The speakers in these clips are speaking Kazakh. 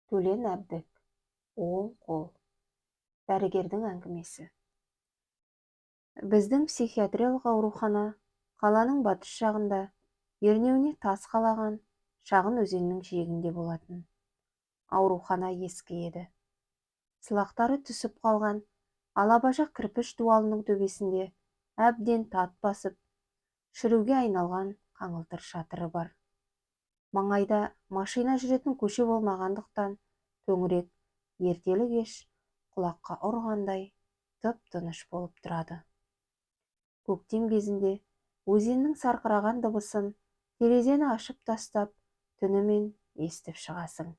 Төлен Әбдік, оң қол, дәрігердің әңгімесі. Біздің психиатриялық аурухана қаланың батыс жағында, ернеуіне тас қалаған шағын өзеннің жиегінде болатын. Аурухана ескі еді. Сылақтары түсіп қалған алабажақ кірпіш дуалының төбесінде әбден тат басып, шіруге айналған қаңылтыр шатыры бар. Маңайда машина жүретін көше болмағандықтан, төңірек ертелі-кеш құлаққа ұрғандай тып-тыныш болып тұрады. Көктем кезінде өзеннің сарқыраған дыбысын терезені ашып тастап, түнімен естіп шығасың.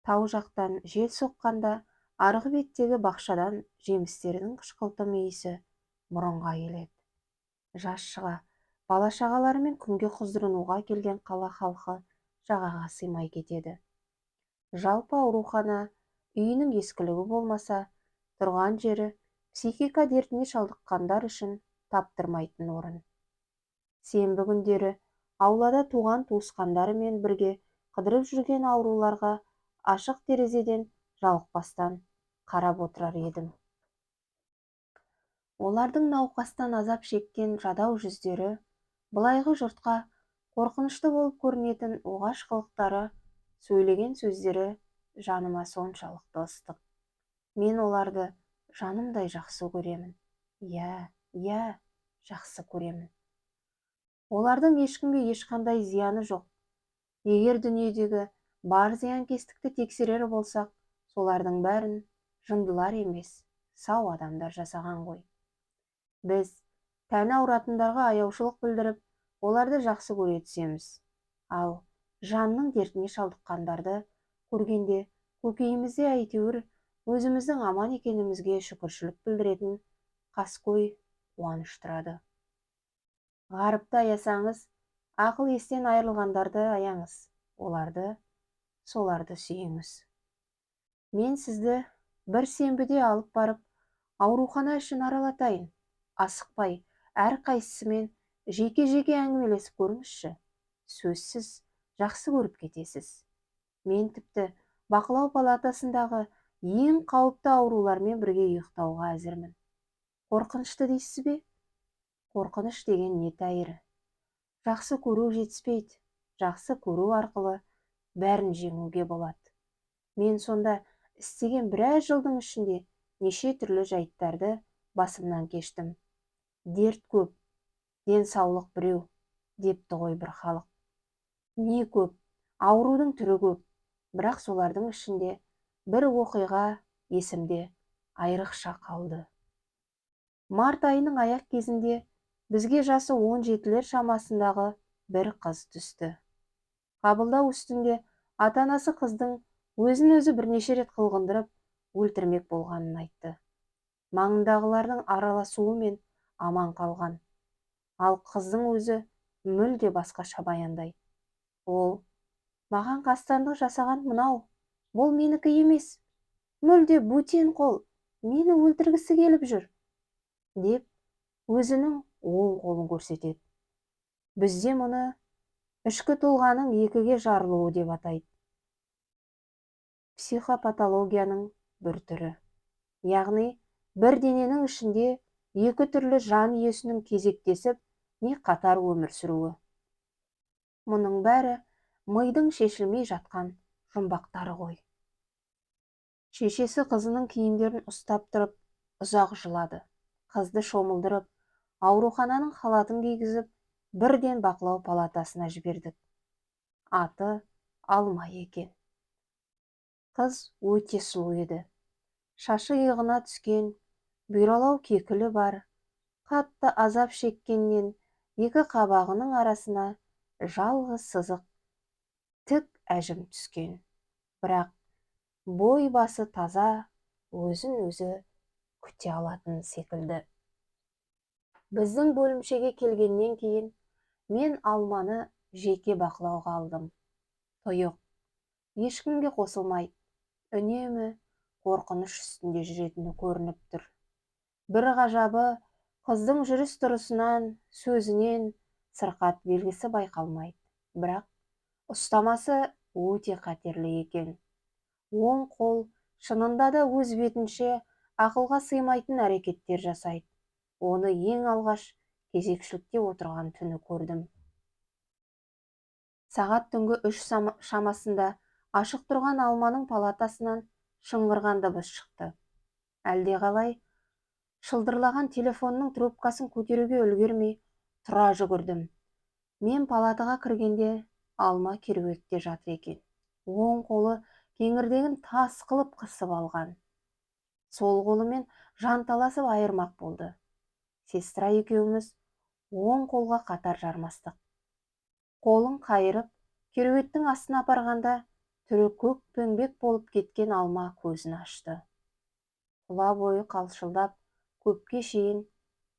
Тау жақтан жел соққанда, арғы беттегі бақшадан жемістердің қышқылтым иісі мұрынға келеді. Жаз шыға, бала-шағаларымен күнге қыздырынуға келген қала халқы жағаға сыймай кетеді. Жалпы аурухана үйінің ескілігі болмаса, тұрған жері психика дертіне шалдыққандар үшін таптырмайтын орын. Сенбі күндері аулада туған туысқандарымен бірге қыдырып жүрген ауруларға ашық терезеден жалықпастан қарап отырар едім. Олардың науқастан азап шеккен жадау жүздері, былайғы жұртқа қорқынышты болып көрінетін оғаш қылықтары, сөйлеген сөздері жаныма соншалықты ыстық. Мен оларды жанымдай жақсы көремін. Иә, жақсы көремін. Олардың ешкімге ешқандай зияны жоқ. Егер дүниедегі бар зиянкестікті тексерер болсақ, солардың бәрін жындылар емес, сау адамдар жасаған ғой. Біз тәні ауыратындарға аяушылық білдіріп, оларды жақсы көре түсеміз. Ал жанның дертіне шалдыққандарды көргенде көкейімізде әйтеуір өзіміздің аман екенімізге шүкіршілік білдіретін қаскөй қуаныш тұрады. Ғарыпты аясаңыз, ақыл естен айырылғандарды аяңыз, соларды сүйіңіз. Мен сізді бір сенбіде алып барып, аурухана ішін аралатайын. Асықпай, әрқайсысымен жеке-жеке әңгімелесіп көріңізші. Сөзсіз жақсы көріп кетесіз. Мен тіпті бақылау палатасындағы ең қауіпті аурулармен бірге ұйықтауға әзірмін. Қорқынышты дейсіз бе? Қорқыныш деген не тәйірі? Жақсы көру жетіспейді. Жақсы көру арқылы бәрін жеңуге болады. Мен сонда істеген біраз жылдың ішінде неше түрлі жайттарды басымнан кештім. Дерт көп, денсаулық біреу, депті ғой бір халық. Не көп, аурудың түрі көп, бірақ солардың ішінде бір оқиға есімде айрықша қалды. Март айының аяқ кезінде бізге жасы 17-лер шамасындағы бір қыз түсті. Қабылдау үстінде ата-анасы қыздың өзін-өзі бірнеше рет қылғындырып, өлтірмек болғанын айтты. Маңындағылардың араласуымен аман қалған. Ал қыздың өзі мүлде басқаша баяндайды. Ол, маған қастандық жасаған мынау, бұл менікі емес. Мүлде бөтен қол, мені өлтіргісі келіп жүр, деп өзінің оң қолын көрсетеді. Бізде мұны ішкі тұлғаның екіге жарылуы деп атайды. Психопатологияның бір түрі. Яғни, бір дененің ішінде екі түрлі жан иесінің кезектесіп, не қатар өмір сүруі. Мұның бәрі мидың шешілмей жатқан жұмбақтары ғой. Шешесі қызының киімдерін ұстап тұрып, ұзақ жылады. Қызды шомылдырып, аурухананың халатын кигізіп, бірден бақылау палатасына жібердік. Аты Алма екен. Қыз өте сұлу еді. Шашы иығына түскен, бұйралау кекілі бар, қатты азап шеккеннен екі қабағының арасына жалғыз сызық тік әжім түскен. Бірақ бой басы таза, өзін өзі күте алатын секілді. Біздің бөлімшеге келгеннен кейін мен Алманы жеке бақылауға алдым. Тұйық, ешкімге қосылмайды, үнемі қорқыныш үстінде жүретіні көрініп тұр. Бір ғажабы, қыздың жүріс-тұрысынан, сөзінен сырқат белгісі байқалмайды. Бірақ ұстамасы өте қатерлі екен. Оң қол шынында да өз бетінше ақылға сыймайтын әрекеттер жасайды. Оны ең алғаш кезекшілікте отырған түні көрдім. Сағат түнгі 3 шамасында ашық тұрған Алманың палатасынан шыңғырған дыбыс шықты. Әлдеқалай шылдырлаған телефонның трубкасын көтеруге үлгермей тұра жүгірдім. Мен палатаға кіргенде Алма кереуетте жатыр екен. Оң қолы кеңірдегін тас қылып қысып алған. Сол қолымен жанталасып айырмақ болды. Сестра екеуміз оң қолға қатар жармастық. Қолын қайырып, кереуеттің астына апарғанда, түрі көк пеңбек болып кеткен Алма көзін ашты. Тұла бойы қалшылдап, көпке шейін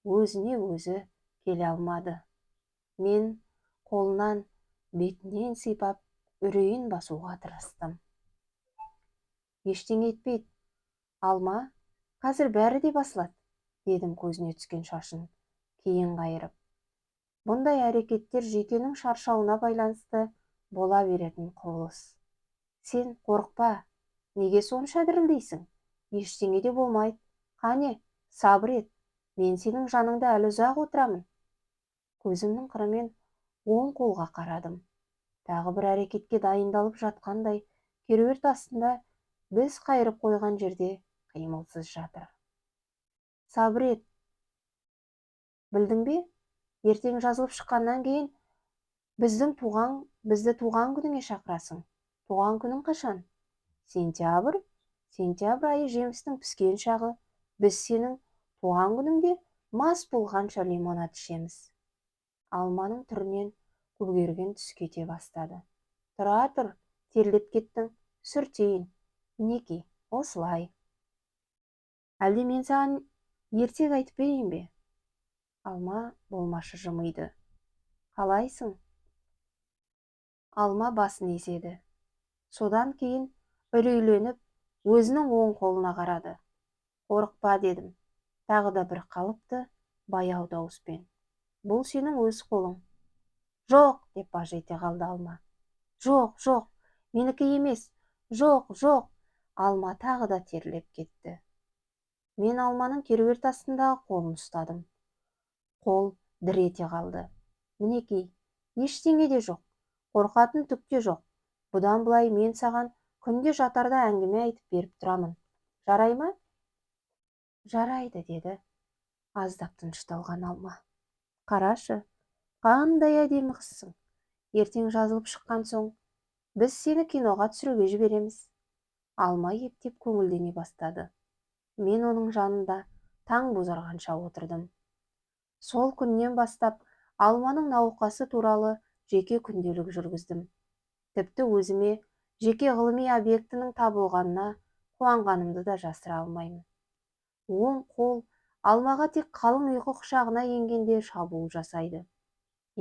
өзіне өзі келе алмады. Мен қолынан, бетінен сипап, үрейін басуға тырыстым. Ештеңе етпейді, Алма, қазір бәрі де басылады, дедім көзіне түскен шашын кейін қайырып. Бұндай әрекеттер жүйкенің шаршауына байланысты бола беретін құбылыс. Сен қорықпа, неге сонша дірілдейсің? Ештеңе де болмайды. Қане, сабыр ет, мен сенің жаныңда әлі ұзақ отырамын. Көзімнің қырымен оң қолға қарадым. Тағы бір әрекетке дайындалып жатқандай, кереует астында біз қайырып қойған жерде қимылсыз жатыр. Сабыр ет. Білдің бе? Ертең жазылып шыққаннан кейін бізді туған күніңе шақырасың. Туған күнің қашан? Сентябрь? Сентябрь айы жемістің піскен шағы. Біз сенің туған күніңде мас болғанша лимонад ішеміз. Алманың түрінен көгерген түс кете бастады. Тұра тұр, терлеп кеттің, сүртейін. Мінеки, осылай. Әлде мен саған ертек айтып берейін бе? Алма болмашы жымиды. Қалайсың? Алма басын изеді. Содан кейін үрейленіп, өзінің оң қолына қарады. Қорықпа дедім. Тағы да бір қалыпты, баяу дауыспен. Бұл сенің өз қолың. Жоқ, деп баж ете қалды Алма. Жоқ, менікі емес. Жоқ. Алма тағы да терлеп кетті. Мен Алманың кереует астындағы қолын ұстадым. Қол дір ете қалды. Мінекей, ештеңе де жоқ. Қорқатын түк те жоқ. Бұдан былай мен саған күнде жатарда әңгіме айтып беріп тұрамын. Жарай ма? Жарайды, деді аздап тынышталған Алма. Қарашы, қандай әдемі қызсың. Ертең жазылып шыққан соң біз сені киноға түсіруге жібереміз. Алма ептеп көңілдене бастады. Мен оның жанында таң бозарғанша отырдым. Сол күннен бастап Алманың науқасы туралы жеке күнделік жүргіздім. Тіпті өзіме жеке ғылыми объектінің табылғанына қуанғанымды да жасыра алмаймын. Оң қол Алмаға тек қалың ұйқы құшағына енгенде шабуыл жасайды.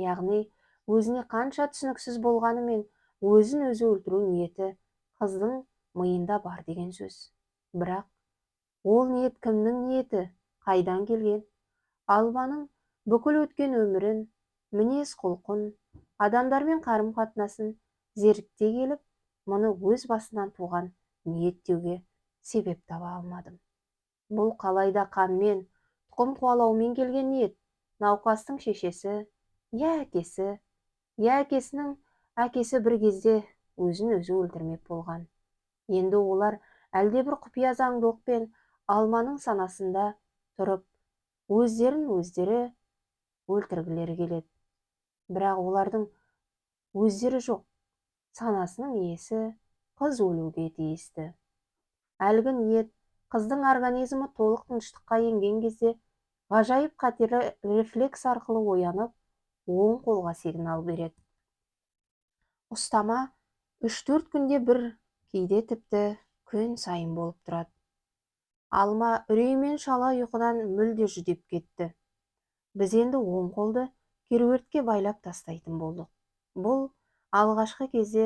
Яғни өзіне қанша түсініксіз болғанымен өзін өзі өлтіру ниеті қыздың миында бар деген сөз. Бірақ ол ниет кімнің ниеті, қайдан келген? Алманың бүкіл өткен өмірін, мінез-құлқын, адамдармен қарым-қатынасын зерттей келіп, мұны өз басынан туған ниет деуге себеп таба алмадым. Бұл қалайда қанмен, тұқым қуалаумен келген ниет. Науқастың шешесі, я әкесі, я әкесінің әкесі бір кезде өзін өзі өлтірмек болған. Енді олар әлдебір құпия заңдылықпен Алманың санасында тұрып, өздерін өздері өлтіргілері келеді. Бірақ олардың өздері жоқ. Санасының иесі қыз өлуге тиісті. Әлгі ниет қыздың организмі толық тыныштыққа енген кезде ғажайып қатерлі рефлекс арқылы оянып, оң қолға сигнал береді. Ұстама 3-4 күнде бір, кейде тіпті күн сайын болып тұрады. Алма үреймен шала ұйқыдан мүлде жүдеп кетті. Біз енді оң қолды кереуетке байлап тастайтын болдық. Бұл алғашқы кезде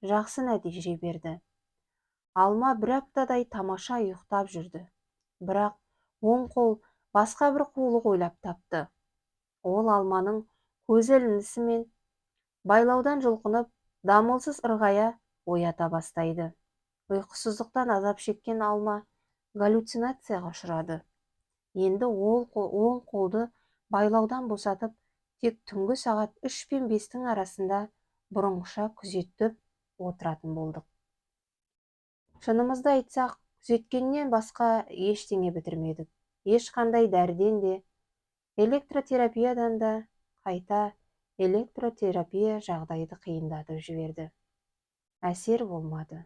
жақсы нәтиже берді. Алма бір аптадай тамаша ұйықтап жүрді. Бірақ оң қол басқа бір қулық ойлап тапты. Ол Алманың көзі ілінісімен байлаудан жұлқынып, дамылсыз ырғая оята бастайды. Ұйқысыздықтан азап шеккен Алма галлюцинацияға ұшырады. Енді оң қолды байлаудан босатып, тек түнгі сағат 3 пен 5-тің арасында бұрынғыша күзетіп отыратын болдық. Шынымызды айтсақ, күзеткеннен басқа ештеңе бітірмедік. Ешқандай дәріден де, электротерапиядан да. Қайта электротерапия жағдайды қиындатып жіберді. Әсер болмады.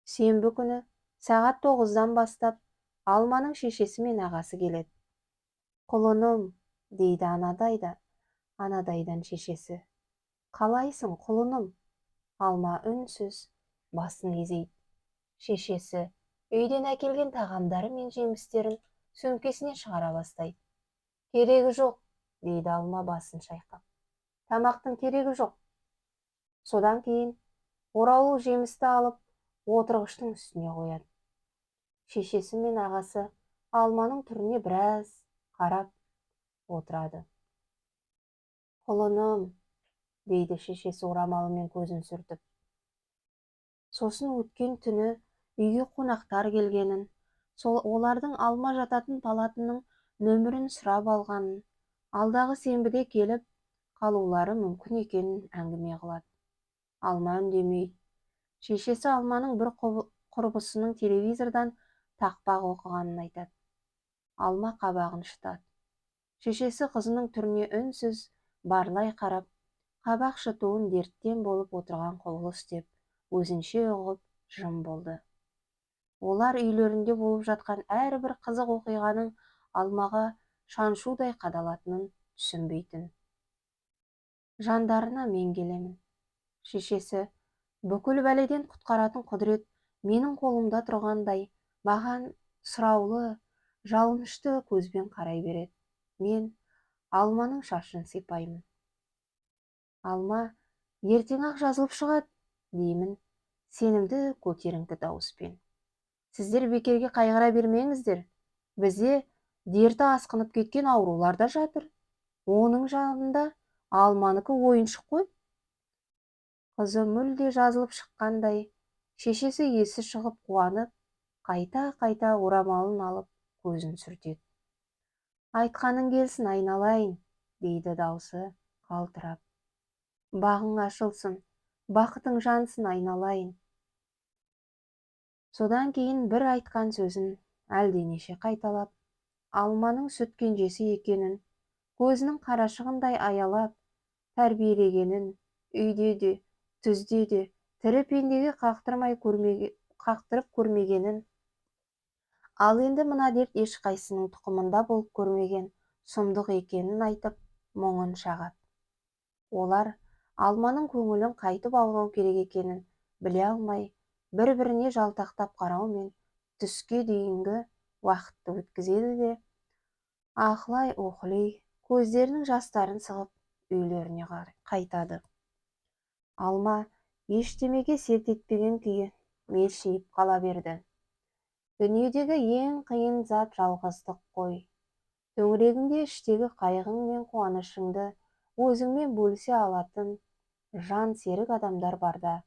Сенбі күні сағат 9-дан бастап Алманың шешесі мен ағасы келеді. Құлыным, дейді анадайдан шешесі. Қалайсың, құлыным? Алма үнсіз басын изейді. Шешесі үйден әкелген тағамдары мен жемістерін сөмкесіне шығара бастайды. Керегі жоқ, дейді Алма басын шайқап. Тамақтың керегі жоқ. Содан кейін орауыл жемісті алып отырғыштың үстіне қояды. Шешесі мен ағасы Алманың түріне біраз қарап отырады. Құлыным, дейді шешесі орамалымен көзін сүртіп. Сосын өткен түні үйге қонақтар келгенін, олардың Алма жататын палатының нөмірін сұрап алғанын, алдағы сенбіде келіп қалулары мүмкін екенін әңгіме қылады. Алма үндемейді. Шешесі Алманың бір құрбысының телевизордан тақпақ оқығанын айтады. Алма қабағын шытады. Шешесі қызының түріне үнсіз барлай қарап, қабақ шытуын дерттен болып отырған құбылыс деп өзінше ұғып жым болды. Олар үйлерінде болып жатқан әрбір қызық оқиғаның Алмаға шаншудай қадалатынын түсінбейтін. Жандарына мен келемін. Шешесі бүкіл бәледен құтқаратын құдірет менің қолымда тұрғандай маған сұраулы, жалынышты көзбен қарай береді. Мен Алманың шашын сипаймын. Алма, ертең-ақ жазылып шығады, деймін сенімді көтеріңкі дауыспен. Сіздер бекерге қайғыра бермеңіздер. Бізде дерті асқынып кеткен аурулар да жатыр. Оның жанында Алманыкі ойыншық қой. Қызы мүлде жазылып шыққандай, шешесі есі шығып қуанып, қайта орамалын алып көзін сүртеді. Айтқаның келсін айналайын, дейді даусы қалтырап. Бағың ашылсын, бақытың жансын айналайын. Содан кейін бір айтқан сөзін әлденеше қайталап, Алманың сүт кенжесі екенін, көзінің қарашығындай аялап тәрбиелегенін, үйде де, түзде де тірі пендеге қақтырып көрмегенін, ал енді мына дерт ешқайсының тұқымында болып көрмеген сұмдық екенін айтып, мұңын шағады. Олар Алманың көңілін қайтып аулау керек екенін біле алмай, бір-біріне жалтақтап қараумен түске дейінгі уақытты өткізеді де, ақылай-оқылай көздерінің жастарын сығып үйлеріне қайтады. Алма ештемеге селт етпеген күйі мелшиіп қала берді. Дүниедегі ең қиын зат жалғыздық қой. Төңірегіңде іштегі қайғың мен қуанышыңды өзіңмен бөлісе алатын жан серік адамдар барда,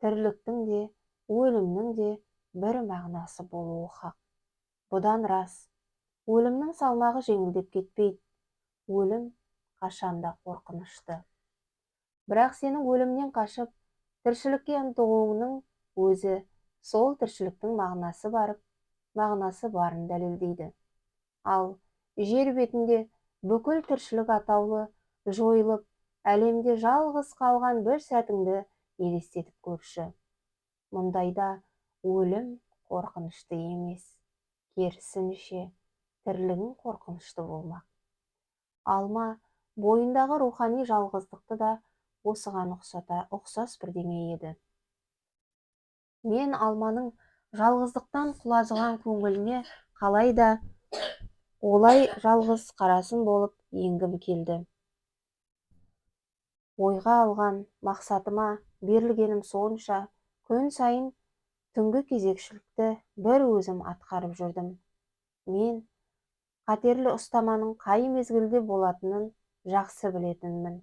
тірліктің де, өлімнің де бір мағынасы болуы хақ. Бұдан рас, өлімнің салмағы жеңілдеп кетпейді. Өлім қашанда қорқынышты. Бірақ сенің өлімнен қашып, тіршілікке ұмтылуыңның өзі сол тіршіліктің мағынасы барын дәлелдейді. Ал жер бетінде бүкіл тіршілік атаулы жойылып, әлемде жалғыз қалған бір сәтіңді елестетіп көрші. Мұндайда өлім қорқынышты емес, керісінше тірлігің қорқынышты болмақ. Алма бойындағы рухани жалғыздықты да осыған ұқсас бірдеңе еді. Мен Алманың жалғыздықтан құлазыған көңіліне қалайда олай жалғыз қарасын болып енгім келді. Ойға алған мақсатыма берілгенім сонша, күн сайын түнгі кезекшілікті бір өзім атқарып жүрдім. Мен қатерлі ұстаманың қай мезгілде болатынын жақсы білетінмін.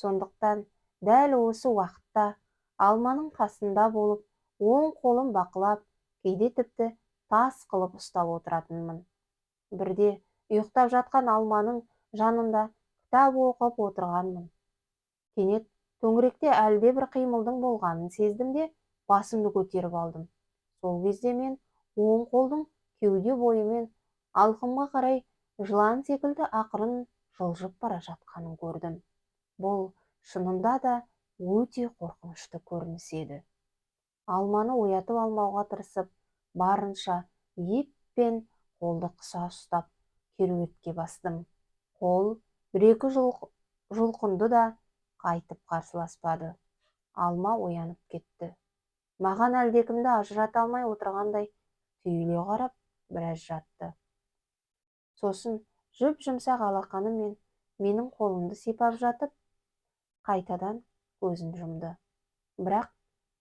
Сондықтан дәл осы уақытта Алманың қасында болып, оң қолым бақылап, кейде тіпті тас қылып ұстап отыратынмын. Бірде ұйықтап жатқан Алманың жанында кітап оқып отырғанмын. Кенет төңіректе әлде бір қимылдың болғанын сездім де басымды көтеріп алдым. Сол кезде мен оң қолдың кеуде бойымен алқымға қарай жылан секілді ақырын жылжып бара жатқанын көрдім. Бұл шынында да өте қорқынышты көрініс еді. Алманы оятып алмауға тырысып, барынша еппен қолды қыса ұстап керуетке бастым. Қол бір-екі жұлқынды да қайтып қарсыласпады. Алма оянып кетті. Маған әлдекімді ажырата алмай отырғандай түйіле қарап біраз жатты. Сосын жұп-жұмсақ алақанымен менің қолымды сипап жатып, қайтадан көзін жұмды. Бірақ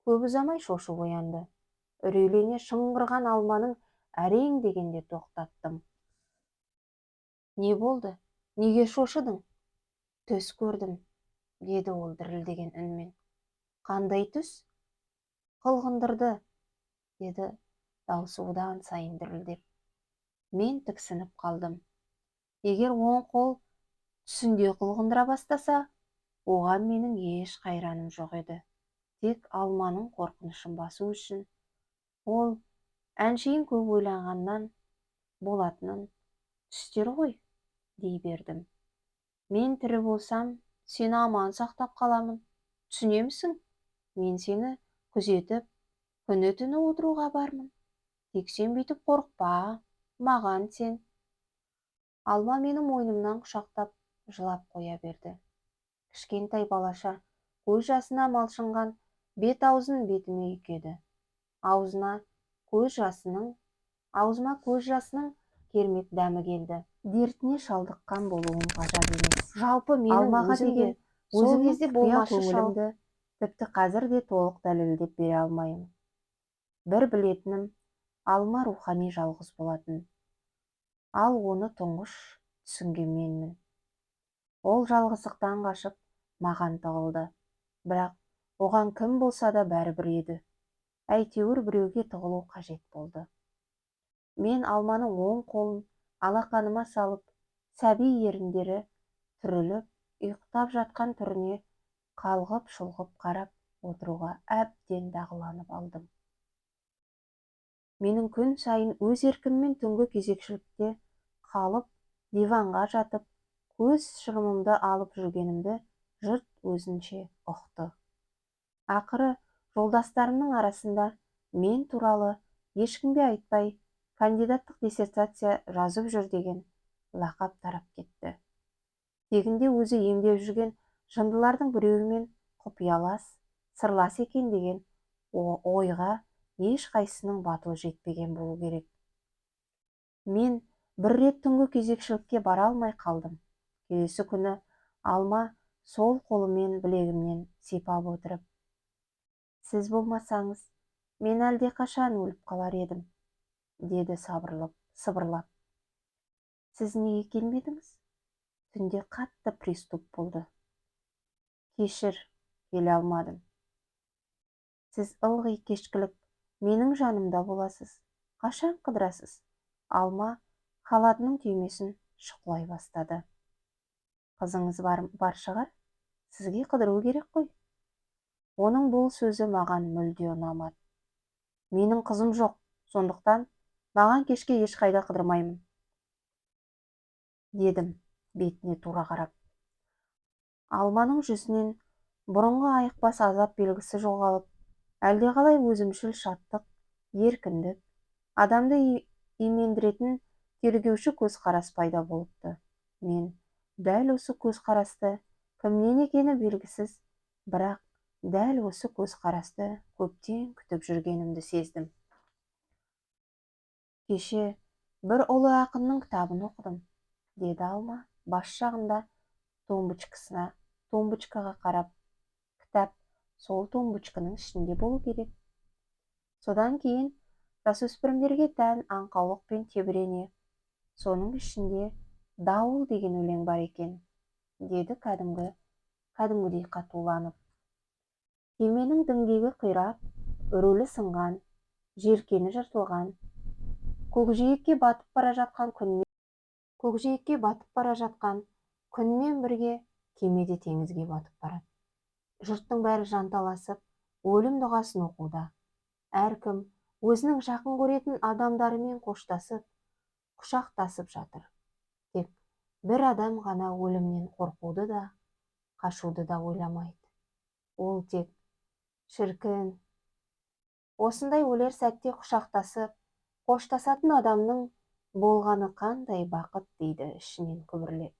көп ұзамай шошып оянды. Үрейлене шыңғырған Алманың әрең дегенде тоқтаттым. Не болды? Неге шошыдың? Түс көрдім, деді ол дірілдеген үнмен. Қандай түс? Қылғындырды, деді даусы одан сайын дірілдеп. Мен тіксініп қалдым. Егер оң қол түсінде қылғындыра бастаса, оған менің еш қайраным жоқ еді. Тек Алманың қорқынышын басу үшін ол әншейін көп ойланғаннан болатынын түстер ғой, дей бердім. Мен тірі болсам, сені аман сақтап қаламын. Түсінемісің? Мен сені күзетіп, күні-түні отыруға бармын. Тек сен бүйтіп қорықпа, маған сен. Алма мені мойнымнан құшақтап, жылап қоя берді. Кішкентай балаша көз жасына малшынған бет-аузын бетіме үйкеді. Аузыма көз жасының кермек дәмі келді. Дертіне шалдыққан болуым ғажап емес. Жалпы менің өзімге сол кезде болмашы көңілімді тіпті қазір де толық дәлелдеп бере алмаймын. Бір білетінім, Алма рухани жалғыз болатын. Ал оны тұңғыш түсінген менмін. Ол жалғыздықтан қашып маған тығылды. Бірақ оған кім болса да бәрібір еді. Әйтеуір біреуге тығылу қажет болды. Мен Алманың оң қолын алақаныма салып, сәби еріндері түріліп, ұйықтап жатқан түріне қалғып-шұлғып қарап отыруға әбден дағдыланып алдым. Менің күн сайын өз еркіммен түнгі кезекшілікте қалып, диванға жатып, көз шырымымды алып жүргенімді жұрт өзінше ұқты. Ақыры жолдастарымның арасында мен туралы ешкімге айтпай кандидаттық диссертация жазып жүр деген лақап тарап кетті. Тегінде өзі емдеп жүрген жындылардың біреуімен құпиялас, сырлас екен деген ойға ешқайсының батылы жетпеген болу керек. Мен бір рет түнгі кезекшілікке бара алмай қалдым. Келесі күні Алма сол қолымен білегімнен сипап отырып: «Сіз болмасаңыз, мен әлде қашан өліп қалар едім», деді сыбырлап. «Сіз неге келмедіңіз? Түнде қатты приступ болды. Кешір, келе алмадым. Сіз ылғи кешкілік менің жанымда боласыз. Қашан қыдырасыз?» Алма халатының түймесін шұқылай бастады. «Қызыңыз бар шығар? Сізге қыдыру керек қой». Оның бұл сөзі маған мүлде ұнамады. «Менің қызым жоқ, сондықтан маған кешке ешқайда қыдырмаймын», дедім бетіне тура қарап. Алманың жүзінен бұрынғы айықпас азап белгісі жоғалып, әлдеқалай өзімшіл шаттық, еркіндік, адамды имендіретін тергеуші көзқарас пайда болыпты. Мен дәл осы көзқарасты, кімнен екені белгісіз, бірақ дәл осы көзқарасты көптен күтіп жүргенімді сездім. «Кеше бір ұлы ақынның кітабын оқыдым», деді Алма бас жағында тумбочкаға қарап. «Кітап сол тумбочканың ішінде болу керек. Содан кейін жасөспірімдерге тән аңқаулықпен тебірене, соның ішінде «Дауыл» деген өлең бар екен», деді кәдімгідей қатуланып. «Кеменің діңгегі қирап, үрулі сынған, желкені жыртылған, көкжиекке батып бара жатқан күнмен бірге кеме де теңізге батып барады. Жұрттың бәрі жанталасып, өлім дұғасын оқуда. Әркім өзінің жақын көретін адамдарымен қоштасып, құшақтасып жатыр. Тек бір адам ғана өлімнен қорқуды да, қашуды да ойламайды. Ол тек шіркін. Осындай өлер сәтте құшақтасып, қоштасатын адамның болғаны қандай бақыт, дейді ішінен күбірлеп.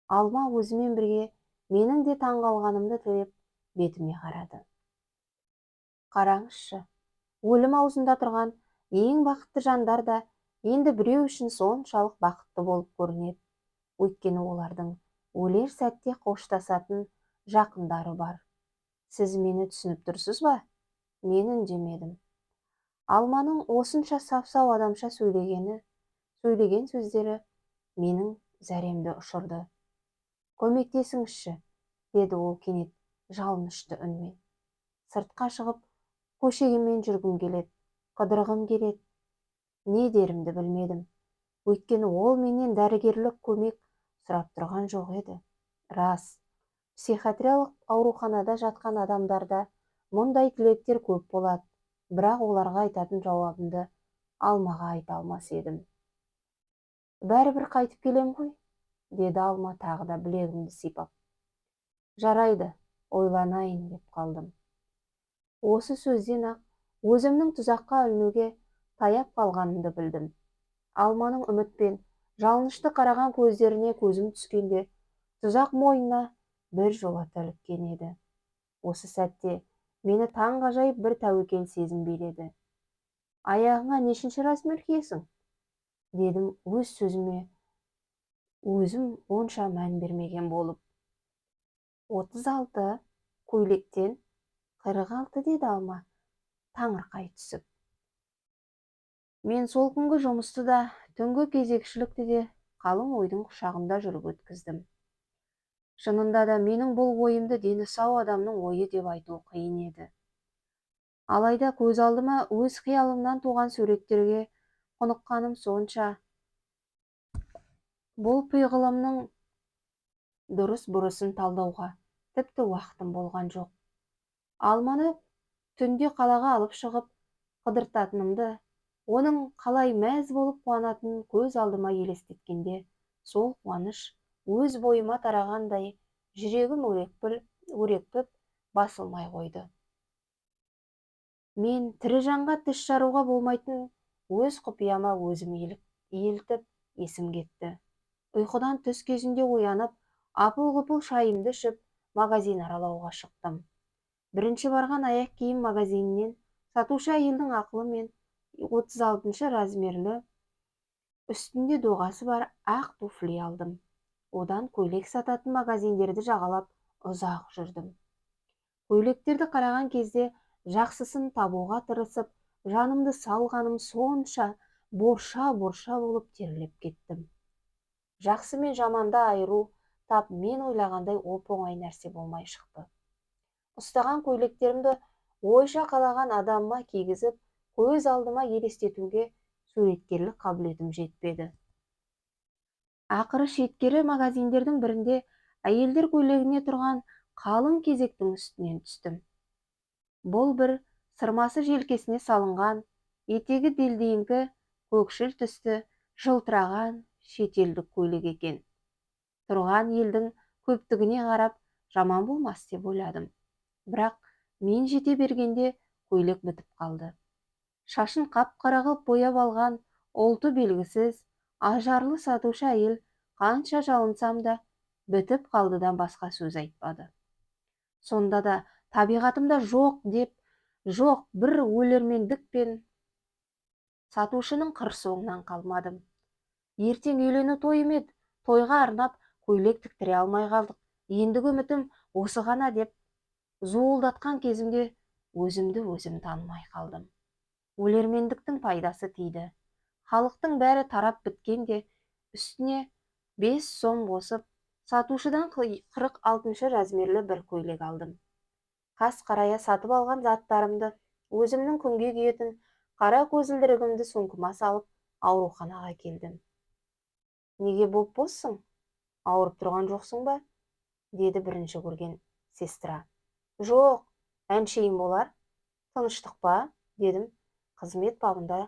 Алма өзімен бірге менің де таңғалғанымды тілеп бетіме қарады. Қараңызшы, өлім аузында тұрған ең бақытты жандар да енді біреу үшін соншалық бақытты болып көрінеді. Өйткені олардың өлер сәтте қоштасатын жақындары бар. Сіз мені түсініп тұрсыз ба? Мен үндемедім. Алманың осынша сап-сау адамша сөйлеген сөздері менің зәремді ұшырды. Көмектесіңізші, деді ол кенет жалынышты үнмен. Сыртқа шығып, көшемен жүргім келеді, қыдырғым келеді. Не дерімді білмедім. Өйткені ол менен дәрігерлік көмек сұрап тұрған жоқ еді. Рас, психиатриялық ауруханада жатқан адамдарда мұндай тілектер көп болады, бірақ оларға айтатын жауабымды Алмаға айта алмас едім. Бәрібір қайтып келем ғой, деді Алма тағы да білегімді сипап. Жарайды, ойланайын деп қалдым. Осы сөзден ақ өзімнің тұзаққа ілінуге таяп қалғанымды білдім. Алманың үмітпен жалынышты қараған көздеріне көзім түскенде, тұзақ мойнына бір жолата іліккен еді. Осы сәтте мені таңғажайып бір тәуекел сезім биледі. Аяғыңа нешінші размер киесің? Дедім өз сөзіме өзім онша мән бермеген болып. 36, көйлектен 46, деді Алма таңырқай түсіп. Мен сол күнгі жұмысты да, түнгі кезекшілікті де қалың ойдың құшағында жүріп өткіздім. Шынында да менің бұл ойымды дені сау адамның ойы деп айту қиын еді. Алайда көз алдыма өз қиялымнан туған суреттерге құныққаным сонша, бұл пиғылымның дұрыс бұрысын талдауға тіпті уақытым болған жоқ. Алманы түнде қалаға алып шығып қыдыртатынымды, оның қалай мәз болып қуанатынын көз алдыма елестеткенде, сол қуаныш өз бойыма тарағандай жүрегім өрекпіп басылмай қойды. Мен тірі жанға тіс жаруға болмайтын өз құпияма өзім елтіп есім кетті. Ұйқыдан түс кезінде оянып, апыл-ғұпыл шайымды ішіп, магазин аралауға шықтым. Бірінші барған аяқ киім магазинінен сатушы әйелдің ақылымен 36 размерлі үстінде доғасы бар ақ туфли алдым. Одан көйлек сататын магазиндерді жағалап ұзақ жүрдім. Көйлектерді қараған кезде жақсысын табуға тырысып, жанымды салғаным сонша борша болып теріліп кеттім. Жақсы мен жаманды айыру тап мен ойлағандай оп-оңай нәрсе болмай шықты. Ұстаған көйлектерімді ойша қалаған адамыма кигізіп, көз алдыма елестетуге суреткерлік қабілетім жетпеді. Ақыры шеткері магазиндердің бірінде әйелдер көйлегіне тұрған қалың кезектің үстінен түстім. Бұл бір сырмасы желкесіне салынған, етегі делдиіңкі, көкшіл түсті, жылтыраған шетелдік көйлек екен. Тұрған елдің көптігіне қарап, жаман болмас деп ойладым. Бірақ мен жете бергенде көйлек бітіп қалды. Шашын қап-қара қылып бояп алған, ұлты белгісіз, ажарлы сатушы әйел қанша жалынсам да бітіп қалдыдан басқа сөз айтпады. Сонда да табиғатымда жоқ бір өлермендікпен сатушының қыр соңынан қалмадым. Ертең үйлену тойым еді, тойға арнап көйлек тіктіре алмай қалдық. Ендігі үмітім осы ғана деп зуылдатқан кезімде өзімді өзім танымай қалдым. Өлермендіктің пайдасы тиді. Халықтың бәрі тарап біткенде үстіне 5 сом қосып, сатушыдан 46 размерлі бір көйлек алдым. Қас қарая сатып алған заттарымды Өзімнің күнге киетін қара көзілдірігімді сумкама салып ауруханаға келдім. Неге боссың? Ауырып тұрған жоқсың ба? Деді бірінші көрген сестра. Жоқ, әншейін болар. Тыныштық па? Дедім қызмет бабында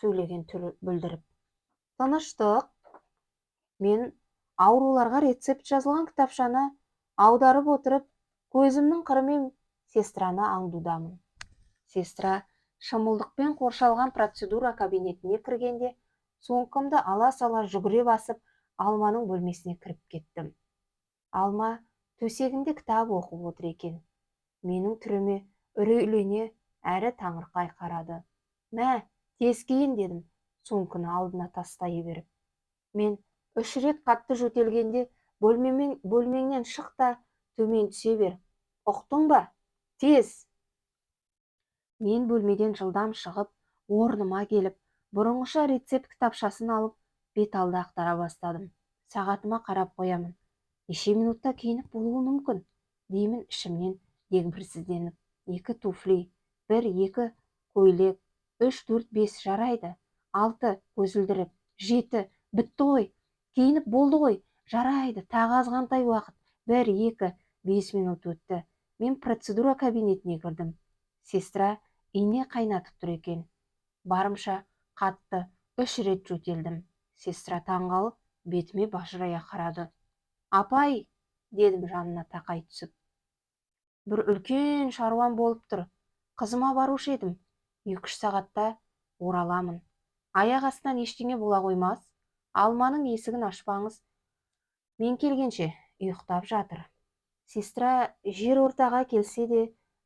сөйлеген түр білдіріп. Тыныштық? Мен ауруларға рецепт жазылған кітапшаны аударып отырып, көзімнің қырымен сестраны аңдудамын. Сестра шымылдықпен қоршалған процедура кабинетіне кіргенде, сумкамды ала сала жүгіре басып, Алманың бөлмесіне кіріп кеттім. Алма төсегінде кітап оқып отыр екен. Менің түріме үрейлене әрі таңырқай қарады. Мә, тез киін дедім, сумканы алдына тастай беріп. Мен 3 рет қатты жөтелгенде бөлмеңнен шық та төмен түсе бер. Ұқтың ба? Тез! Мен бөлмеден жылдам шығып, орныма келіп, бұрынғыша рецепт кітапшасын алып, бет алды ақтара бастадым. Сағатыма қарап қоямын. Неше минутта киініп болуы мүмкін, деймін ішімнен дегбірсізденіп. 2 туфли, 1-2 көйлек, 3-4-5 жарайды. 6 көзілдірік, 7 бітті ғой. Киініп болды ғой. Жарайды, тағы азғантай уақыт. 1-2-5 минут өтті. Мен процедура кабинетіне кірдім. Сестра ине қайнатып тұр екен. Барымша қатты 3 рет жөтелдім. Сестра таңғалып, бетіме бажырая қарады. Апай, дедім жанына тақай түсіп. Бір үлкен шаруам болып тұр. Қызыма барушы едім. 2-3 сағатта ораламын. Аяқ астынан ештеңе бола қоймас. Алманың есігін ашпаңыз. Мен келгенше ұйықтап жатыр. Сестра жер ортаға келсе де,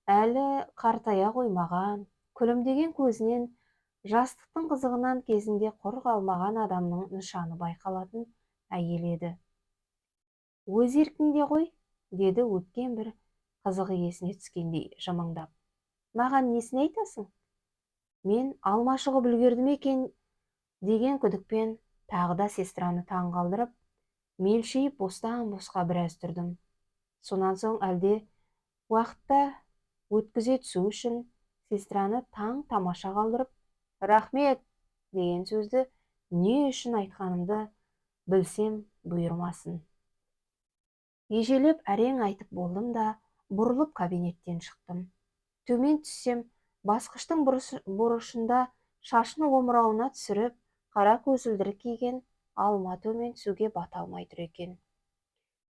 әлі қартая қоймаған, күлімдеген көзінен жастықтың қызығынан кезінде құр қалмаған адамның нышаны байқалатын әйел еді. Өз еркіңде ғой, деді өткен бір қызығы есіне түскендей жымыңдап. Маған несін айтасың? Мен алма шығып үлгердім екен деген күдікпен тағы да сестраны таңғалдырып, мелшиіп бостан-босқа біраз тұрдым. Сонан соң әлде уақытта өткізе түсу үшін сестраны таң тамаша қалдырып, рахмет деген сөзді не үшін айтқанымды білсем бұйырмасын. Ежелеп әрең айтып болдым да, бұрылып кабинеттен шықтым. Төмен түссем, басқыштың бұрышында шашын омырауына түсіріп, қара көзілдірік киген Алма төмен түсуге бата алмай тұр екен.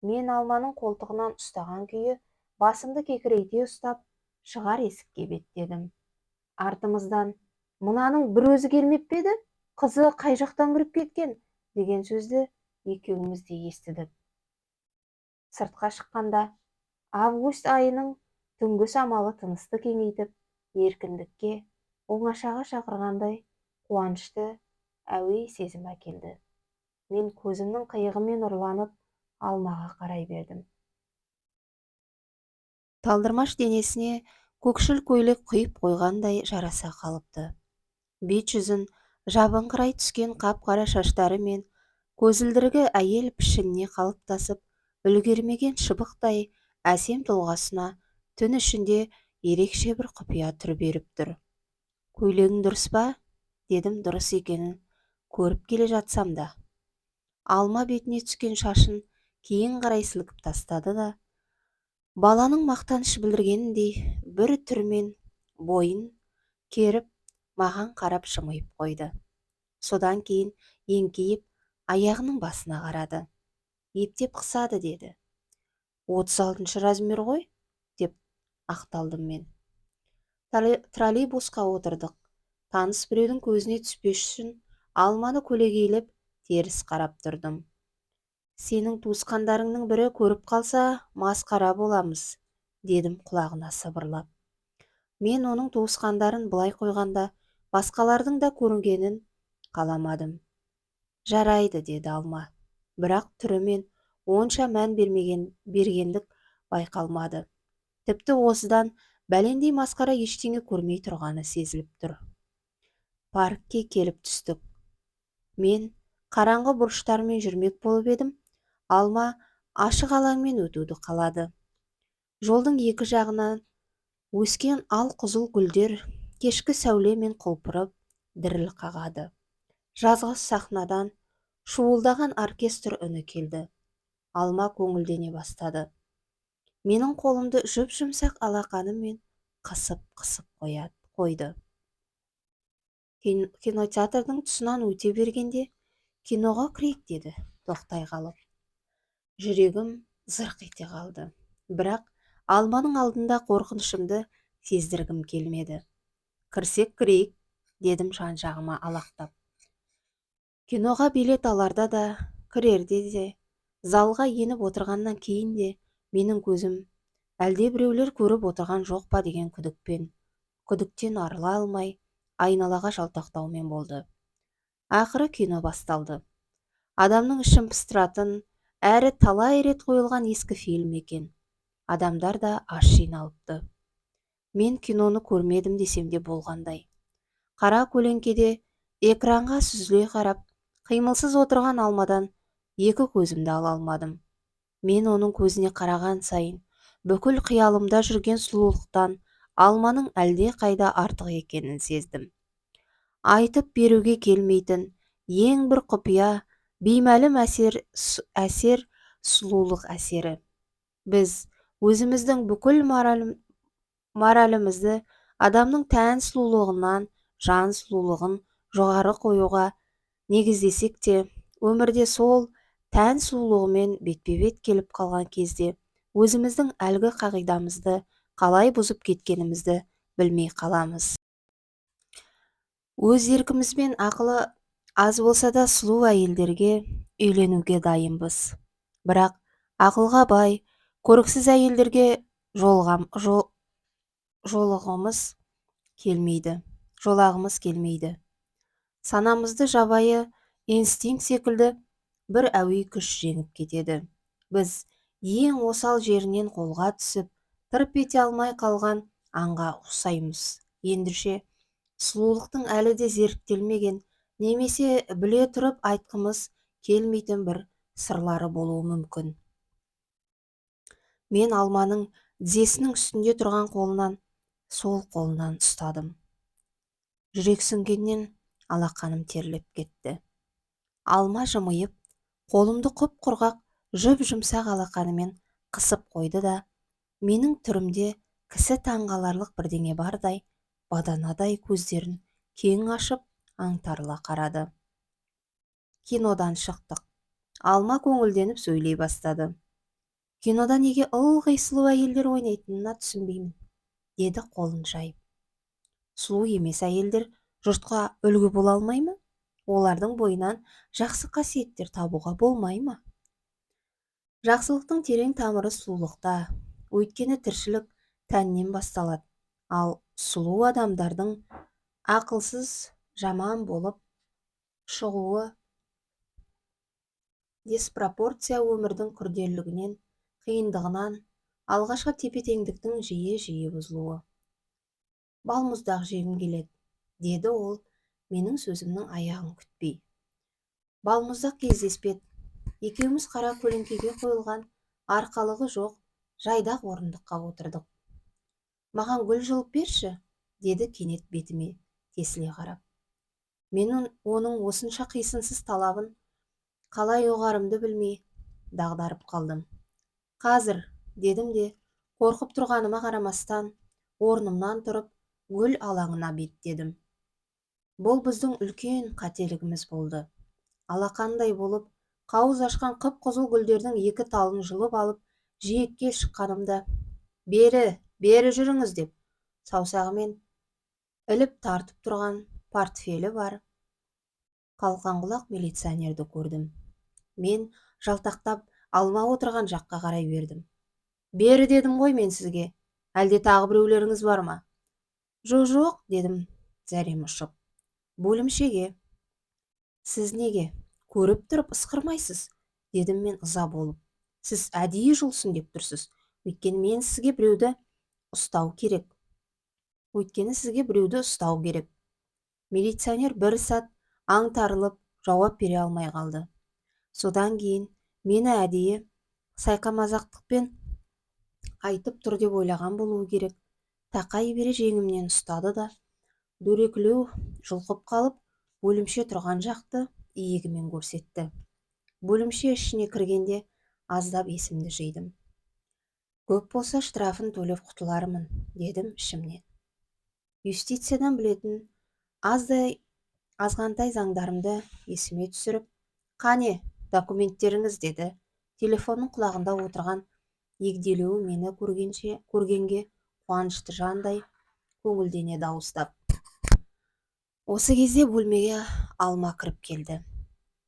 Мен Алманың қолтығынан ұстаған күйі, басымды кекірейте ұстап, шығар есікке беттедім. Артымыздан, мынаның бір өзі келмеп пе еді? Қызы қай жақтан кіріп кеткен? Деген сөзді екеуміз де естідік. Сыртқа шыққанда, август айының түнгі самалы тынысты кеңейтіп, еркіндікке, оңашаға шақырғандай қуанышты әуей сезім әкелді. Мен көзімнің қиығымен ұрланып, Алмаға қарай бердім. Талдырмаш денесіне көкшіл көйлек құйып қойғандай жараса қалыпты. Бет жүзін жабыңқырай түскен қап-қара шаштары мен көзілдірігі әйел пішініне қалыптасып, үлгермеген шыбықтай әсем тұлғасына түн ішінде ерекше бір құпия түр беріп тұр. Көйлегің дұрыс па? Дедім дұрыс екенін көріп келе жатсам да. Алма бетіне түскен шашын кейін қарай сілкіп тастады да, баланың мақтаныш білдіргеніндей бір түрмен бойын керіп, маған қарап жымиып қойды. Содан кейін еңкейіп, аяғының басына қарады. Ептеп қысады деді. 36 размер ғой, деп ақталдым мен. Троллейбусқа отырдық. Таныс біреудің көзіне түспеш үшін Алманы көлегейлеп теріс қарап тұрдым. Сенің туысқандарыңның бірі көріп қалса, масқара боламыз, дедім құлағына сыбырлап. Мен оның туысқандарын былай қойғанда, басқалардың да көрінгенін қаламадым. Жарайды, деді Алма. Бірақ түрімен онша мән бергендік байқалмады. Тіпті осыдан бәлендей масқара ештеңе көрмей тұрғаны сезіліп тұр. Паркке келіп түстік. Мен қараңғы бұрыштармен жүрмек болып едім, Алма ашық алаңмен өтуді қалады. Жолдың екі жағынан Өскен ал-құзыл гүлдер кешкі сәулемен құлпырып діріл қағады. Жазғы сахнадан шуылдаған оркестр үні келді. Алма көңілдене бастады. Менің қолымды жұп-жұмсақ алақанымен қысып қойды. Кинотеатрдың тұсынан өте бергенде киноға кірейік деді, тоқтай қалып. Жүрегім зырқ ете қалды. Бірақ алманың алдында қорқынышымды сездіргім келмеді. Кірсек кірейік, дедім жан-жағыма алақтап. Киноға билет аларда да, кірерде де, залға еніп отырғаннан кейін де менің көзім әлде біреулер көріп отырған жоқ па деген күдіктен арыла алмай, айналаға жалтақтаумен болды. Ақыры кино басталды. Адамның ішін пыстыратын, әрі талай рет қойылған ескі фильм екен. Адамдар да аз жиналыпты. Мен киноны көрмедім десем де болғандай. Қара көлеңкеде экранға сүзіле қарап, қимылсыз отырған алмадан екі көзімді ала алмадым. Мен оның көзіне қараған сайын, бүкіл қиялымда жүрген сұлулықтан алманың әлде қайда артық екенін сездім. Айтып беруге келмейтін, ең бір құпия, беймәлім әсер сұлулық әсері. Біз өзіміздің бүкіл моралімізді адамның тән сұлулығынан жан сұлулығын жоғары қоюға негіздесек те, өмірде сол тән сұлулығымен бетпе-бет келіп қалған кезде өзіміздің әлгі қағидамызды қалай бұзып кеткенімізді білмей қаламыз. Өз еркімізбен ақылы аз болса да сұлу әйелдерге үйленуге дайынбыз. Бірақ ақылға бай, көріксіз әйелдерге жолағымыз келмейді. Санамызды жабайы инстинкт секілді бір әуей күш жеңіп кетеді. Біз ең осал жерінен қолға түсіп, тырп ете алмай қалған аңға ұқсаймыз. Ендеше сұлулықтың әлі де зерттелмеген, немесе біле тұрып айтқымыз келмейтін бір сырлары болуы мүмкін. Мен алманың тізесінің үстінде тұрған қолынан, сол қолынан ұстадым. Жүрексінгеннен алақаным терлеп кетті. Алма жымиып, қолымды құп-құрғақ, жұп-жұмсақ алақанымен қысып қойды да, менің түрімде кісі таңғаларлық бірдеңе бардай, баданадай көздерін кең ашып, аңтарыла қарады. Кинодан шықтық. Алма көңілденіп сөйлей бастады. Кинода неге ылғи сұлу әйелдер ойнайтынына түсінбеймін, деді қолын жайып. Сұлу емес әйелдер жұртқа үлгі бола алмай ма? Олардың бойынан жақсы қасиеттер табуға болмай ма? Жақсылықтың терең тамыры сұлулықта, өйткені тіршілік тәннен басталады. Ал сұлу адамдардың ақылсыз, жаман болып шығуы диспропорция өмірдің күрделілігінен, қиындығынан, алғашқы тепе-теңдіктің жиі бұзылуы. Балмұздақ жегім келеді, деді ол менің сөзімнің аяғын күтпей. Балмұздақ кездеспеді. Екеуміз қара көлеңкеге қойылған арқалығы жоқ жайдақ орындыққа отырдық. Маған гүл жұлып берші, деді кенет бетіме тесіле қарап. Мен оның осынша қисынсыз талабын қалай ұғарымды білмей дағдарып қалдым. Қазір, дедім де, қорқып тұрғаныма қарамастан, орнымнан тұрып, гүл алаңына беттедім. Бұл біздің үлкен қателігіміз болды. Алақандай болып, қауыз ашқан қып-қызыл гүлдердің екі талын жұлып алып, жиекке шыққанымда, бері жүріңіз деп, саусағымен іліп тартып тұрған портфелі бар қалқанқұлақ милиционерді көрдім. Мен жалтақтап алма отырған жаққа қарай бердім. Бері дедім ғой мен сізге, әлде тағы біреулеріңіз бар ма? Жоқ, дедім зәрем ұшып. Бөлімшеге. Сіз неге? Көріп тұрып ысқырмайсыз, дедім мен ыза болып. Сіз әдейі жұлсын деп тұрсыз, өйткені мен сізге біреуді ұстау керек. Милиционер бір сәт аңтарылып жауап бере алмай қалды. Содан кейін мені әдейі сайқамазақтықпен айтып тұр деп ойлаған болуы керек. тақай бере жеңімнен ұстады да, дөрекілеу жұлқып қалып, бөлімше тұрған жақты иегімен көрсетті. Бөлімше ішіне кіргенде аздап есімді жидым. Көп болса штрафын төлеп құтылармын, дедім ішімнен. Юстициядан білетін азғантай заңдарымды есіме түсіріп, қане, документтеріңіз, деді. Телефонның құлағында отырған егделеуі мені көргенге қуанышты жандай көңілдене дауыстап. Осы кезде бөлмеге Алма кіріп келді.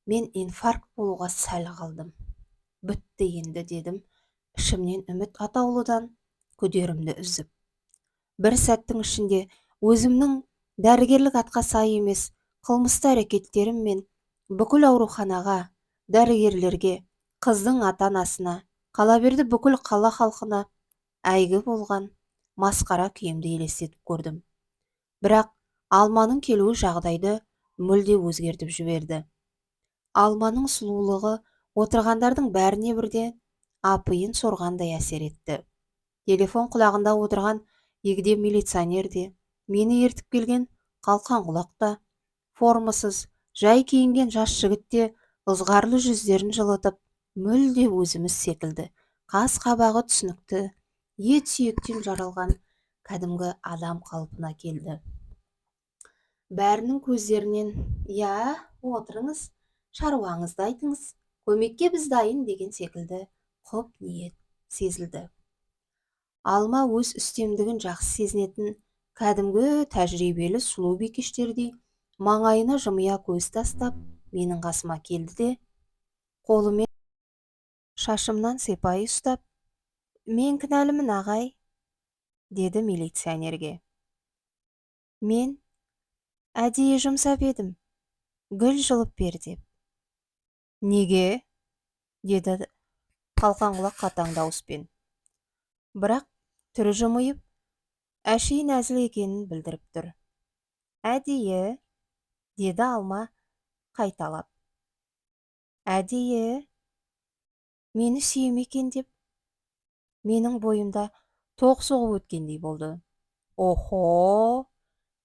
Мен инфаркт болуға сәл қалдым. Бітті енді, дедім, ішімнен үміт атаулыдан күдерімді үзіп. Бір сәттің ішінде өзімнің дәрігерлік атқа сай емес қылмысты әрекеттерім мен бүкіл ауруханаға, дәрігерлерге, қыздың ата-анасына, қала берді бүкіл қала халқына әйгі болған масқара күйімді елестетіп көрдім. Бірақ Алманың келуі жағдайды мүлде өзгертіп жіберді. Алманың сұлулығы отырғандардың бәріне бірден апиын сорғандай әсер етті. Телефон құлағында отырған егде милиционер де, мені ертіп келген қалқан құлақ та, формасыз, жай киінген жас жігіт те ызғарлы жүздерін жылытып, мүлде өзіміз секілді, қас қабағы түсінікті, ет сүйектен жаралған кәдімгі адам қалпына келді. Бәрінің көздерінен, «Я, отырыңыз, шаруаңызды айтыңыз, көмекке біз дайын» деген секілді құп ниет сезілді. Алма өз үстемдігін жақсы сезінетін кәдімгі тәжірибелі сұлу бикештердей маңайына жымия көз тастап, менің қасыма келді де, қолымен шашымнан сипай ұстап, «Мен кінәлімін, ағай», деді милиционерге. Мен әдейі жұмсап едім, гүл жұлып бер деп. Неге? Деді қалқан құлақ қатаң дауыспен. Бірақ түрі жымиып, әшейін әзіл екенін білдіріп тұр. Әдейі, деді Алма қайталап. Әдейі, мені сүймекен деп, менің бойымда тоқ соғып өткендей болды. Охо,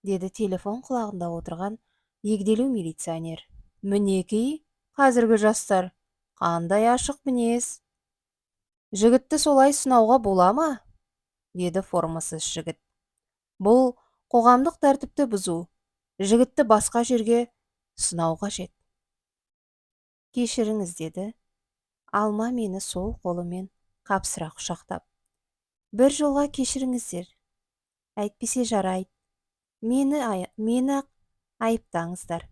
деді телефон құлағында отырған егделеу милиционер. Мінекей, қазіргі жастар, қандай ашық мінез. Жігітті солай сынауға бола ма? Деді формасыз жігіт. Бұл қоғамдық тәртіпті бұзу. Жігітті басқа жерге сынау қажет. Кешіріңіз, деді. Алма мені сол қолымен қапсыра құшақтап. Бір жолға кешіріңіздер. Әйтпесе жарайды. Мені айыптаңыздар.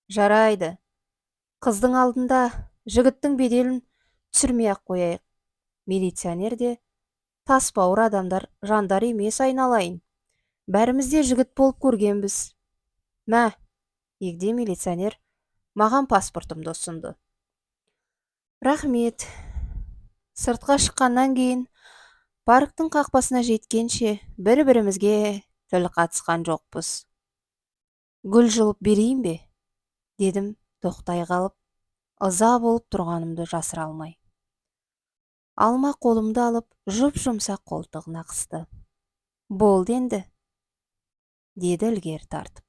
Жарайды. Қыздың алдында жігіттің беделін түсірмей-ақ қояйық. Милиционер де тасбауыр адамдар жандар емес айналайын. Бәрімізде жігіт болып көргенбіз. Мә, егде милиционер маған паспортымды ұсынды. Рахмет. Сыртқа шыққаннан кейін парктың қақпасына жеткенше бір-бірімізге тіл қатысқан жоқпыз. Гүл жұлып берейін бе? Дедім тоқтай қалып, ыза болып тұрғанымды жасыра алмай. Алма қолымды алып, жұп-жұмсақ қолтығына қысты. Болды енді, деді ілгері тартып.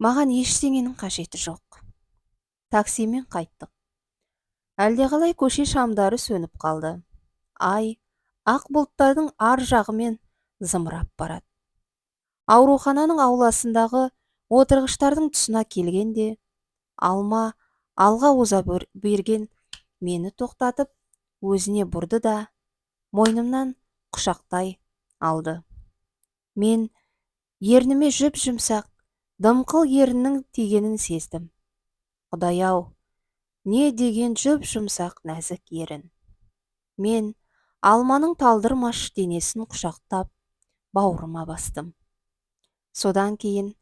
Маған ештеңенің қажеті жоқ. Таксимен қайттық. Әлдеқалай көше шамдары сөніп қалды. Ай, ақ бұлттардың ар жағымен зымырап барады. Аурухананың ауласындағы отырғыштардың тұсына келгенде, Алма алға оза берген мені тоқтатып, өзіне бұрды да мойнымнан құшақтай алды. Мен ерніме жүп-жұмсақ, дымқыл еріннің тигенін сездім. Құдай-ау, не деген жүп-жұмсақ нәзік ерін. Мен Алманың талдырмаш денесін құшақтап, бауырыма бастым. Содан кейін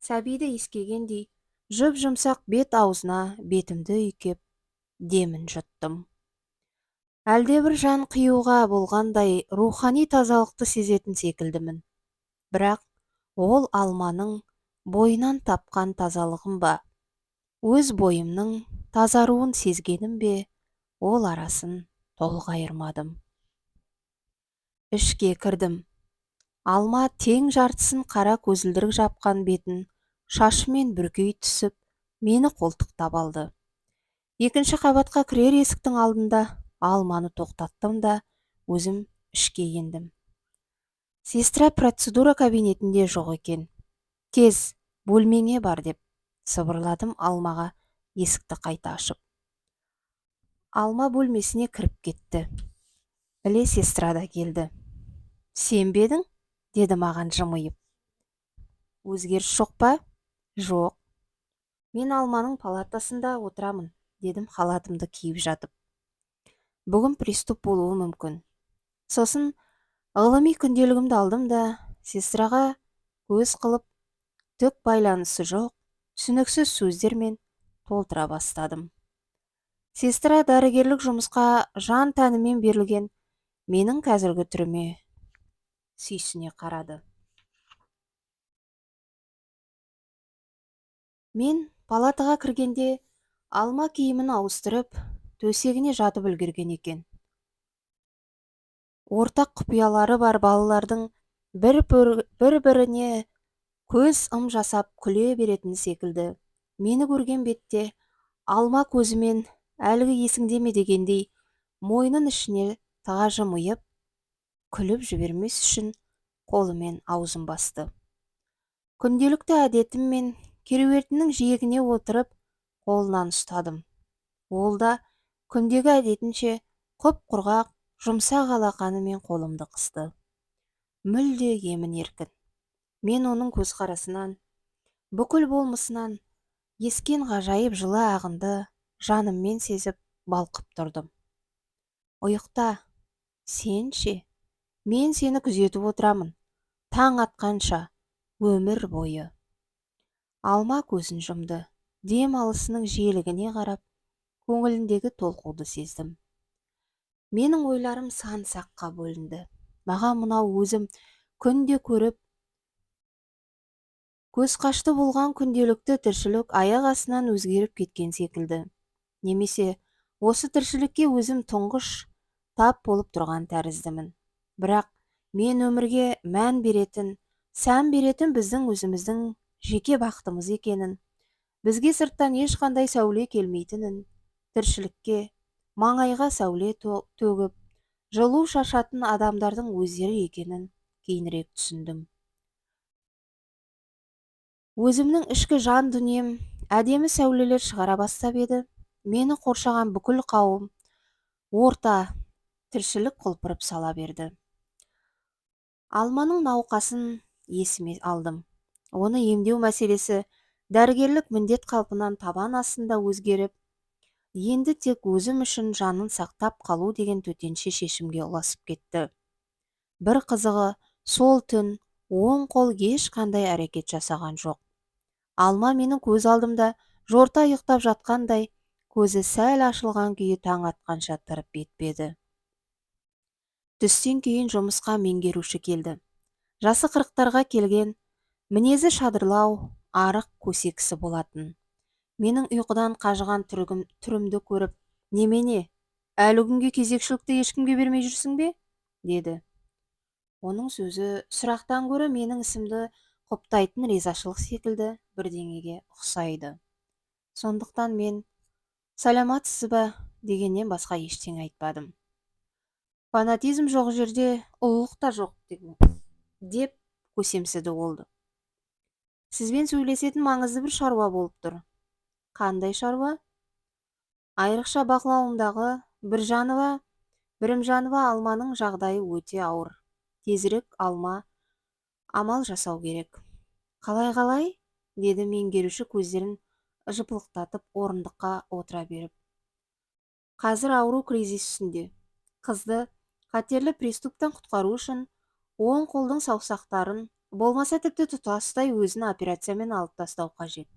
сәбиді иіскегендей жүп-жұмсақ бет аузына бетімді үйкеп, демін жұттым. Әлде бір жан қиюға болғандай рухани тазалықты сезетін секілдімін. Бірақ ол Алманың бойынан тапқан тазалығым ба, өз бойымның тазаруын сезгенім бе, ол арасын толық айырмадым. Ішке кірдім. Алма тең жартысын қара көзілдірік жапқан бетін шашымен бүркей түсіп, мені қолтықтап алды. Екінші қабатқа кірер есіктің алдында Алманы тоқтаттым да өзім ішке ендім. Сестра процедура кабинетінде жоқ екен. Кез, бөлмеңе бар деп сыбырладым Алмаға есікті қайта ашып. Алма бөлмесіне кіріп кетті. Іле сестра да келді. Сен бе едің? Деді маған жымиып. Өзгеріс жоқ па? Жоқ. Мен Алманың палатасында отырамын, дедім халатымды киіп жатып. Бүгін приступ болуы мүмкін. Сосын ғылыми күнделігімді алдым да сестраға көз қылып, түк байланысы жоқ, түсініксіз сөздермен толтыра бастадым. Сестра дәрігерлік жұмысқа жан тәнімен берілген менің қазіргі түріме сүйсіне қарады. Мен палатаға кіргенде Алма киімін ауыстырып, төсегіне жатып үлгерген екен. Ортақ құпиялары бар балалардың бір-біріне көз жасап күле беретін секілді. Мені көрген бетте Алма көзімен әлгі есіңде ме дегендей мойнын ішіне тыға жымиып, күліп жібермес үшін қолымен аузын басты. Күнделікті әдетіммен кереуетінің жиегіне отырып қолынан ұстадым. Ол да күндегі әдетінше құп-құрғақ жұмсақ алақанымен қолымды қысты. Мүлде емін еркін. Мен оның көзқарасынан, бүкіл болмысынан ескен ғажайып жылы ағынды жаныммен сезіп балқып тұрдым. Ұйықта, сен ше? Мен сені күзетіп отырамын, таң атқанша, өмір бойы. Алма көзін жұмды. Дем алысының желігіне қарап, көңіліндегі толқуды сездім. Менің ойларым сан саққа бөлінді. Маған мынау өзім күнде көріп, көзқашты болған күнделікті тіршілік аяқ астынан өзгеріп кеткен секілді. Немесе осы тіршілікке өзім тұңғыш тап болып тұрған тәріздімін. Бірақ мен өмірге мән беретін, сән беретін біздің өзіміздің жеке бақытымыз екенін, бізге сырттан ешқандай сәуле келмейтінін, тіршілікке, маңайға сәуле төгіп, жылу шашатын адамдардың өздері екенін кейінірек түсіндім. Өзімнің ішкі жан дүнием әдемі сәулелер шығара бастап еді, мені қоршаған бүкіл қауым, орта, тіршілік құлпырып сала берді. Алманың науқасын есіме алдым. Оны емдеу мәселесі дәрігерлік міндет қалпынан табан астында өзгеріп, енді тек өзім үшін жанын сақтап қалу деген төтенше шешімге ұласып кетті. Бір қызығы, сол түн оң қол ешқандай әрекет жасаған жоқ. Алма менің көз алдымда жорта ұйықтап жатқандай, көзі сәл ашылған күйі таң атқанша тұрып кетпеді. Түстен кейін жұмысқа меңгеруші келді. Жасы 40-тарға келген, мінезі шадырлау, арық көсекісі болатын. Менің ұйқыдан қажыған түрімді көріп, немене, әлі күнге кезекшілікті ешкімге бермей жүрсің бе? Деді. Оның сөзі сұрақтан гөрі менің ісімді құптайтын ризашылық секілді бірдеңеге ұқсайды. Сондықтан мен «Сәлематсыз ба?» дегеннен басқа ештеңе айтпадым. Фанатизм жоқ жерде ұлылық та жоқ деп көсемсіді олды. Сізбен сөйлесетін маңызды бір шаруа болып тұр. Қандай шаруа? Айрықша бақылауымдағы Бірімжанова Алманың жағдайы өте ауыр. Тезірек Алма амал жасау керек. Қалай? Деді меңгеруші көздерін жыпылықтатып орындыққа отыра беріп. Қазір ауру кризис үстінде. Қызды қатерлі приступтан құтқару үшін оң қолдың саусақтарын, болмаса тіпті тұтастай өзін операциямен алып тастау қажет.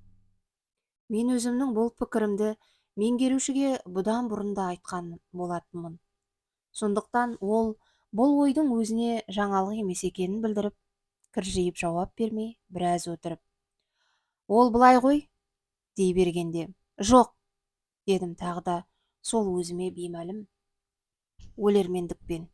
Мен өзімнің бұл пікірімді меңгерушіге бұдан бұрында айтқан болатынмын. Сондықтан ол бұл ойдың өзіне жаңалық емес екенін білдіріп, кіржиіп жауап бермей біраз отырып. Ол былай ғой, дей бергенде, жоқ, дедім тағы да сол өзіме беймәлім өлермендікпен.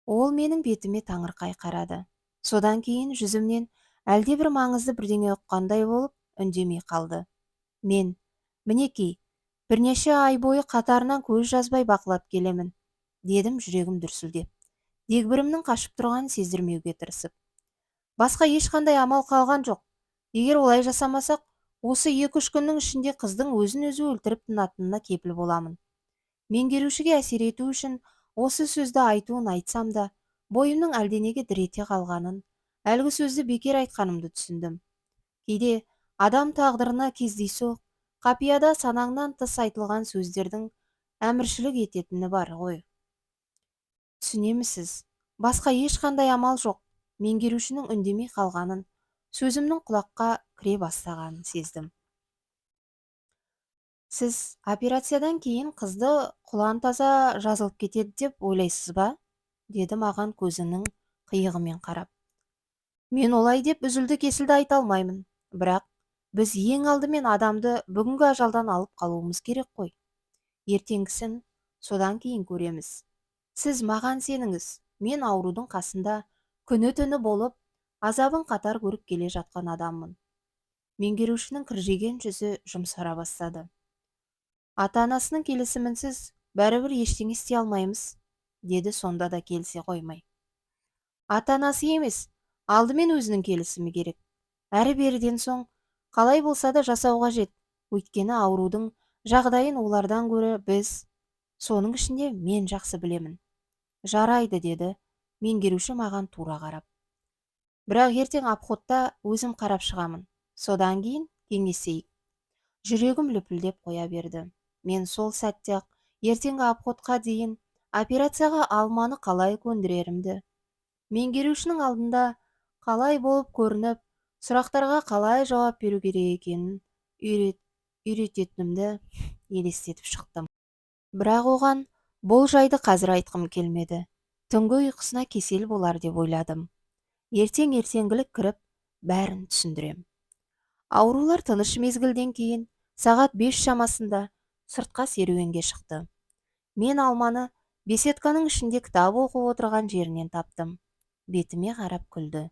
Ол менің бетіме таңырқай қарады. Содан кейін жүзімнен әлдебір маңызды бірдеңе ұққандай болып үндемей қалды. Мен, мінекей, бірнеше ай бойы қатарынан көз жазбай бақылап келемін, дедім жүрегім дүрсілдеп, дегбірімнің қашып тұрғанын сездірмеуге тырысып. Басқа ешқандай амал қалған жоқ. Егер олай жасамасақ, осы 2-3 күннің ішінде қыздың өзін өзі өлтіріп тынатынына кепіл боламын. Меңгерушіге әсер ету үшін осы сөзді айтуын айтсам да, бойымның әлденеге дір ете қалғанын, әлгі сөзді бекер айтқанымды түсіндім. Кейде адам тағдырына кездейсоқ, қапияда санаңнан тыс айтылған сөздердің әміршілік ететіні бар ғой. Түсінемісіз? Басқа ешқандай амал жоқ. Меңгерушінің үндемей қалғанын, сөзімнің құлаққа кіре бастағанын сездім. Сіз операциядан кейін қызды құлан таза жазылып кетеді деп ойлайсыз ба? Деді маған көзінің қиығымен қарап. Мен олай деп үзілді кесілді айта алмаймын. Бірақ біз ең алдымен адамды бүгінгі ажалдан алып қалуымыз керек қой. Ертеңгісін содан кейін көреміз. Сіз маған сеніңіз, мен аурудың қасында күні-түні болып, азабын қатар көріп келе жатқан адаммын. Меңгерушінің кіржиген жүзі жұмсара бастады. Ата-анасының келісімінсіз бәрібір ештеңе істей алмаймыз, деді сонда да келісе қоймай. Ата-анасы емес, алдымен өзінің келісімі керек. Әрі-беріден соң қалай болса да жасау қажет, өйткені аурудың жағдайын олардан гөрі біз, соның ішінде мен жақсы білемін. Жарайды, деді меңгеруші маған тура қарап. Бірақ ертең обходта өзім қарап шығамын. Содан кейін кеңесейік. Жүрегім лүпілдеп қоя берді. Мен сол сәтте-ақ ертеңгі обходқа дейін операцияға алманы қалай көндірерімді, меңгерушінің алдында қалай болып көрініп, сұрақтарға қалай жауап беру керек екенін үйрететінімді елестетіп шықтым. Бірақ оған бұл жайды қазір айтқым келмеді. Түнгі ұйқысына кесел болар деп ойладым. Ертең ертеңгілік кіріп, бәрін түсіндірем. Аурулар тыныш мезгілден кейін сағат 5 шамасында сыртқа серуенге шықты. Мен алманы беседканың ішінде кітап оқып отырған жерінен таптым. Бетіме қарап күлді.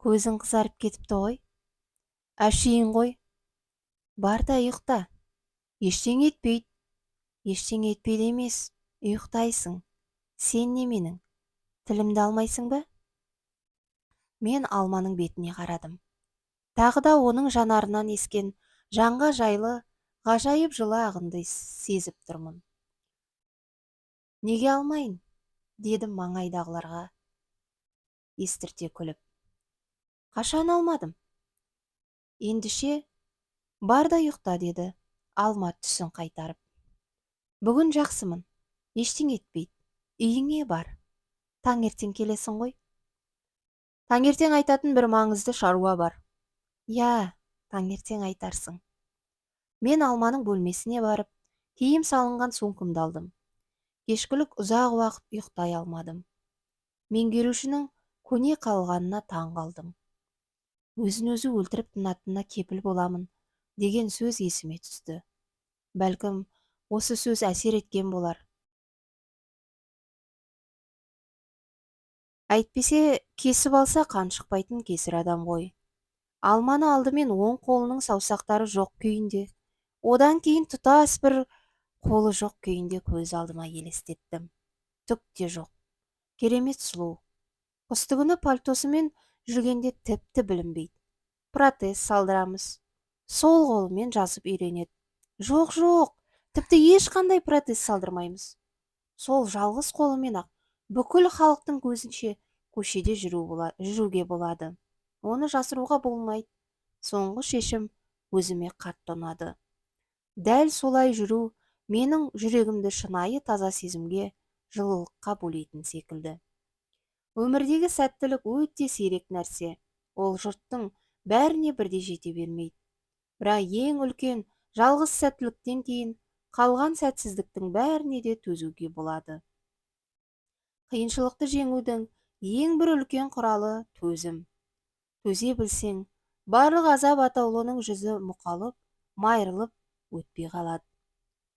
Көзің қызарып кетіпті ғой. Әшейін ғой. Бар да ұйықта. Ештеңе етпейді. Ештеңе етпейді емес, ұйықтайсың. Сен неменің? Тілімді алмайсың ба? Мен алманың бетіне қарадым. Тағы да оның жанарынан ескен жанға жайлы, ғажайып жылы ағынды сезіп тұрмын. Неге алмайын? Дедім маңайдағыларға естірте күліп. Қашан алмадым? Ендіше бар да ұйықта, деді алма түсін қайтарып. Бүгін жақсымын, ештеңе етпейді. Үйіңе бар. Таңертең келесің ғой. Таңертең айтатын бір маңызды шаруа бар. Я, таңертең айтарсың. Мен алманың бөлмесіне барып, киім салынған сумкамды алдым. Кешкілік ұзақ уақыт ұйықтай алмадым. Меңгерушінің көне қалғанына таң қалдым. Өзін өзі өлтіріп тынатынына кепіл боламын деген сөз есіме түсті. Бәлкім, осы сөз әсер еткен болар. Әйтпесе, кесіп алса қан шықпайтын кесір адам ғой. Алманы алдымен оң қолының саусақтары жоқ күйінде, одан кейін тұтас бір қолы жоқ күйінде көз алдыма елестеттім. Түк те жоқ. Керемет сұлу. Қыстыгүні пальтосымен жүргенде тіпті білінбейді. Протез салдырамыз. Сол қолымен жазып үйренеді. Жоқ, тіпті ешқандай протез салдырмаймыз. Сол жалғыз қолымен ақ бүкіл халықтың көзінше көшеде жүруге болады. Оны жасыруға болмайды. Соңғы шешім өзіме қатты ұнады. Дәл солай жүру менің жүрегімді шынайы таза сезімге, жылылыққа бөлейтін секілді. Өмірдегі сәттілік өте сирек нәрсе. Ол жұрттың бәріне бірдей жете бермейді. Бірақ ең үлкен жалғыз сәттіліктен кейін қалған сәтсіздіктің бәріне де төзуге болады. Қиыншылықты жеңудің ең бір үлкен құралы төзім. Төзе білсең, барлық азап атаулының жүзі мұқалып, майырылып өтпей қалады.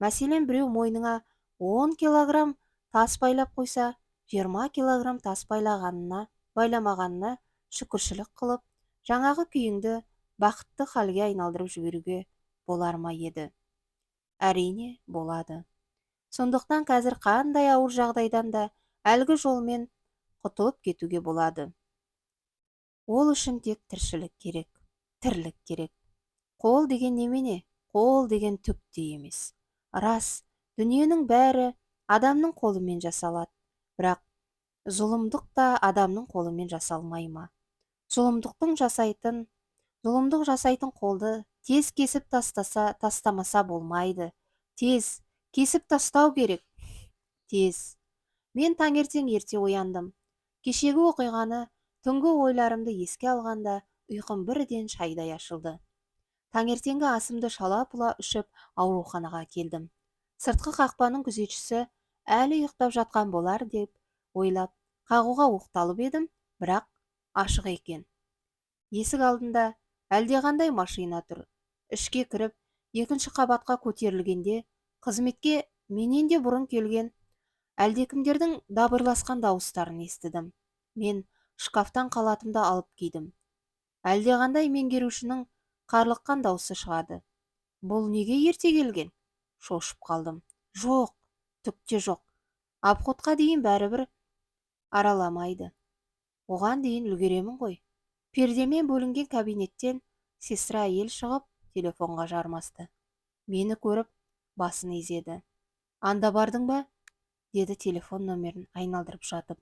Мәселен, біреу мойныңа 10 килограмм тас байлап қойса, 20 килограмм тас байламағанына шүкіршілік қылып, жаңағы күйіңді бақытты халге айналдырып жіберуге болар ма еді? Әрине, болады. Сондықтан қазір қандай ауыр жағдайдан да әлгі жолмен құтылып кетуге болады. Ол үшін тек тіршілік керек, тірлік керек. Қол деген немене? Қол деген түк те емес. Рас, дүниенің бәрі адамның қолымен жасалады. Бірақ зұлымдық та адамның қолымен жасалмай ма? Зұлымдық жасайтын қолды тез кесіп тастамаса болмайды. Тез кесіп тастау керек. Тез. Мен таңертең ерте ояндым. Кешегі оқиғаны, түнгі ойларымды еске алғанда, ұйқым бірден шайдай ашылды. Таңертеңгі асымды шала-пұла ішіп ауруханаға келдім. Сыртқы қақпаның күзетшісі әлі ұйықтап жатқан болар деп ойлап, қағуға оқталып едім, бірақ ашық екен. Есік алдында әлдеқандай машина тұр. Ішке кіріп, екінші қабатқа көтерілгенде, қызметке менен де бұрын келген әлдекімдердің дабырласқан дауыстарын естідім. Мен шкафтан қалатымды алып кидім. Әлдеқандай меңгерушінің қарлыққан дауысы шығады. Бұл неге ерте келген? Шошып қалдым. Жоқ, түкте жоқ. Обходқа дейін бәрібір араламайды. Оған дейін үлгеремін ғой. Пердемен бөлінген кабинеттен сестра әйел шығып, телефонға жармасты. Мені көріп, басын изеді. Анда бардың ба? Деді телефон номерін айналдырып жатып.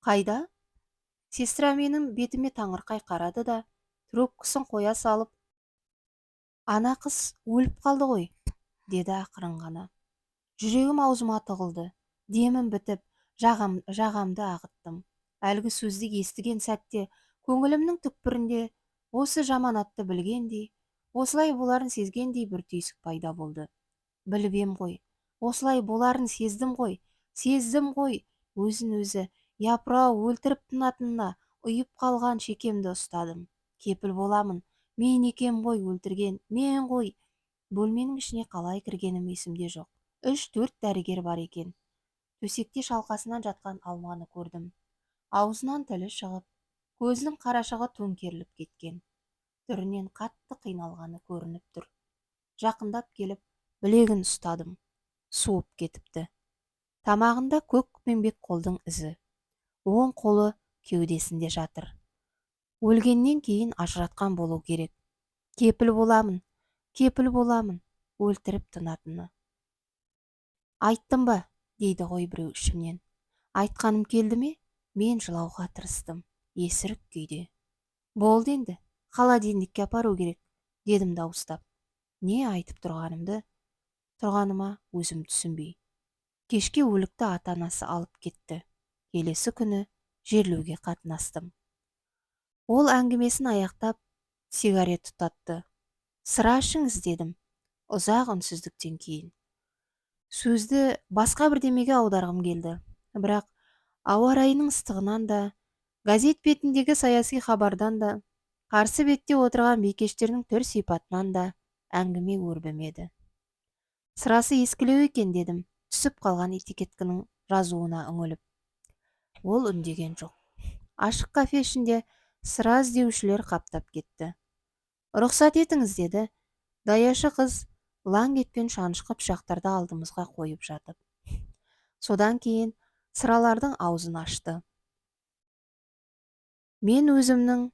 Қайда? Сестра менің бетіме таңырқай қарады да, трубкасын қоя салып, ана қыз өліп қалды ғой, деді ақырын ғана. Жүрегім аузыма тығылды. Демім бітіп, жағамды ағыттым. Әлгі сөзді естіген сәтте көңілімнің түкпірінде осы жаманатты білгендей, осылай боларын сезгендей бір түйсік пайда болды. Біліп ғой, осылай боларын сездім ғой, өзін өзі япырау өлтіріп тынатынына ұйып қалған шекемді ұстадым. Кепіл боламын, мен екем ғой өлтірген, мен ғой. Бөлменің ішіне қалай кіргенім есімде жоқ. 3-4 дәрігер бар екен. Төсекте шалқасынан жатқан алманы көрдім. Аузынан тілі шығып, көзінің қарашығы төңкеріліп кеткен. Түрінен қатты қиналғаны көрініп тұр. Жақындап келіп, білегін ұстадым. Суып кетіпті. Тамағында көк пеңбек қолдың ізі. Оң қолы кеудесінде жатыр. Өлгеннен кейін ажыратқан болу керек. Кепіл боламын, өлтіріп тынатыны. Айттым ба, дейді ғой біреу ішімнен. Айтқаным келді ме? Мен жылауға тырыстым, есірік күйде. Болды енді, холодильникке апару керек, дедім дауыстап. Не айтып тұрғаныма өзім түсінбей. Кешке өлікті ата-анасы алып кетті. Келесі күні жерлеуге қатынастым. Ол әңгімесін аяқтап, сигарет тұтатты. Сыра ішіңіз, дедім, ұзақ үнсіздіктен кейін. Сөзді басқа бірдемеге аударғым келді. Бірақ ауа райының ыстығынан да, газет бетіндегі саяси хабардан да, қарсы бетте отырған бикештердің түр сипатынан да әңгіме өрбімеді. Сырасы ескілеу екен, дедім, түсіп қалған этикеткінің жазуына үңіліп. Ол үндеген жоқ. Ашық кафе ішінде сыра іздеушілер қаптап кетті. Рұқсат етіңіз, деді даяшы қыз, лаң еткен шанышқы пышақтарды алдымызға қойып жатып. Содан кейін сыралардың аузын ашты. Мен өзімнің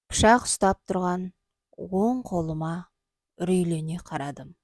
пышақ ұстап тұрған оң қолыма үрейлене қарадым.